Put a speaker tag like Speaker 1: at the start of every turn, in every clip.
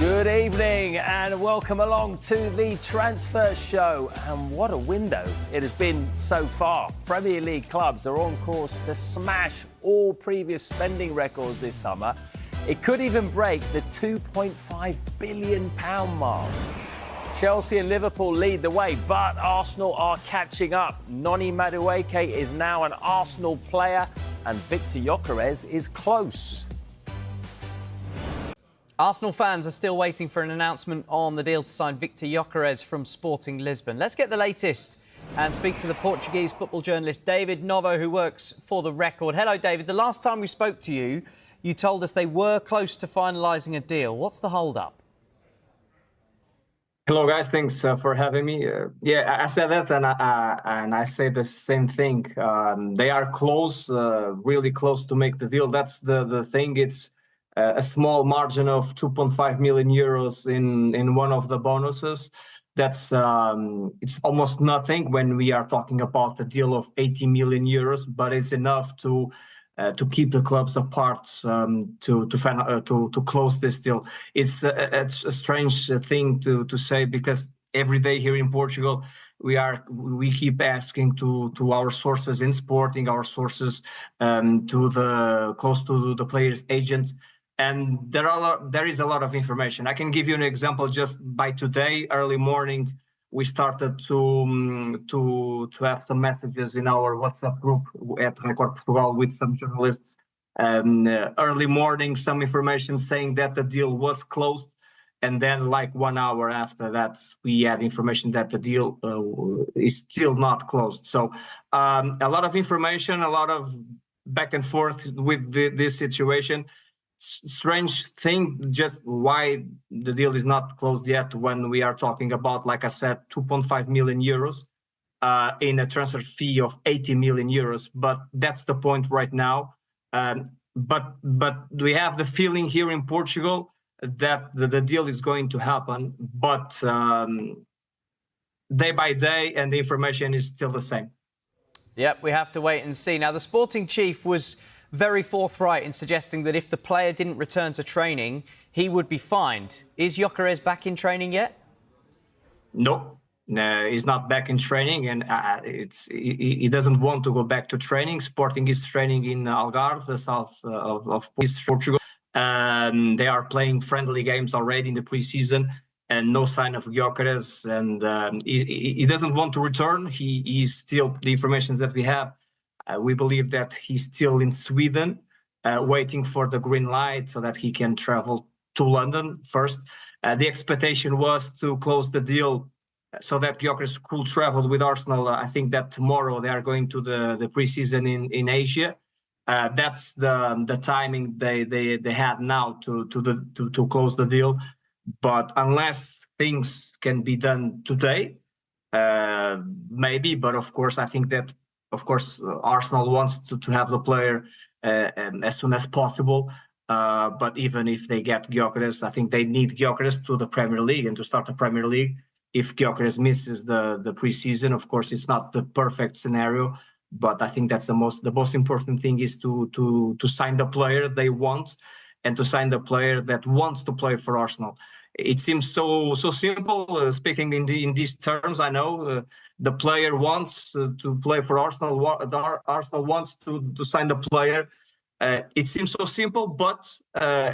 Speaker 1: Good evening and welcome along to the transfer show. And what a window it has been so far. Premier League clubs are on course to smash all previous spending records this summer. It could even break the £2.5 billion mark. Chelsea and Liverpool lead the way, but Arsenal are catching up. Noni Madueke is now an Arsenal player and Viktor Gyokeres is close.
Speaker 2: Arsenal fans are still waiting for an announcement on the deal to sign Viktor Gyokeres from Sporting Lisbon. Let's get the latest and speak to the Portuguese football journalist David Novo, who works for The Record. Hello, David. The last time we spoke to you, you told us they were close to finalising a deal. What's the hold-up?
Speaker 3: Hello, guys. Thanks for having me. Yeah, I said that, and I say the same thing. They are close, really close to make the deal. That's the thing. It's a small margin of 2.5 million euros in one of the bonuses. That's it's almost nothing when we are talking about a deal of 80 million euros, but it's enough to keep the clubs apart, to close this deal. It's a strange thing to say, because every day here in Portugal we keep asking to our sources in Sporting, our sources close to the players' agents, and there is a lot of information. I can give you an example. Just by today early morning, we started to have some messages in our WhatsApp group at Record Portugal with some journalists. Early morning, some information saying that the deal was closed, and then like 1 hour after that, we had information that the deal is still not closed. So a lot of information, a lot of back and forth with this situation. Strange thing, just why the deal is not closed yet when we are talking about, like I said, 2.5 million euros in a transfer fee of 80 million euros. But that's the point right now. But we have the feeling here in Portugal that the deal is going to happen, but day by day, and the information is still the same.
Speaker 2: Yep, we have to wait and see. Now, the Sporting chief was very forthright in suggesting that if the player didn't return to training, he would be fined. Is Gyökeres back in training yet?
Speaker 3: No, he's not back in training, and he doesn't want to go back to training. Sporting is training in Algarve, the south of Portugal. They are playing friendly games already in the preseason, and no sign of Gyökeres, and he doesn't want to return. He is still, the information that we have, we believe that he's still in Sweden, waiting for the green light so that he can travel to London first. The expectation was to close the deal so that Gyökeres could travel with Arsenal. I think that tomorrow they are going to the preseason in Asia. That's the timing they had now to close the deal. But unless things can be done today, maybe. But of course, I think that, of course, Arsenal wants to have the player as soon as possible. But even if they get Gyökeres, I think they need Gyökeres to the Premier League and to start the Premier League. If Gyökeres misses the preseason, of course, it's not the perfect scenario. But I think that's the most important thing is to sign the player they want, and to sign the player that wants to play for Arsenal. It seems so simple, speaking in these terms. I know the player wants to play for Arsenal. Arsenal wants to sign the player. It seems so simple, but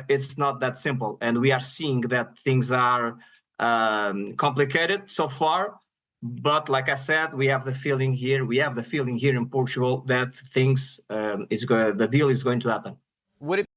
Speaker 3: it's not that simple. And we are seeing that things are complicated so far. But like I said, we have the feeling here. We have the feeling here in Portugal that the deal is going to happen.
Speaker 2: Would it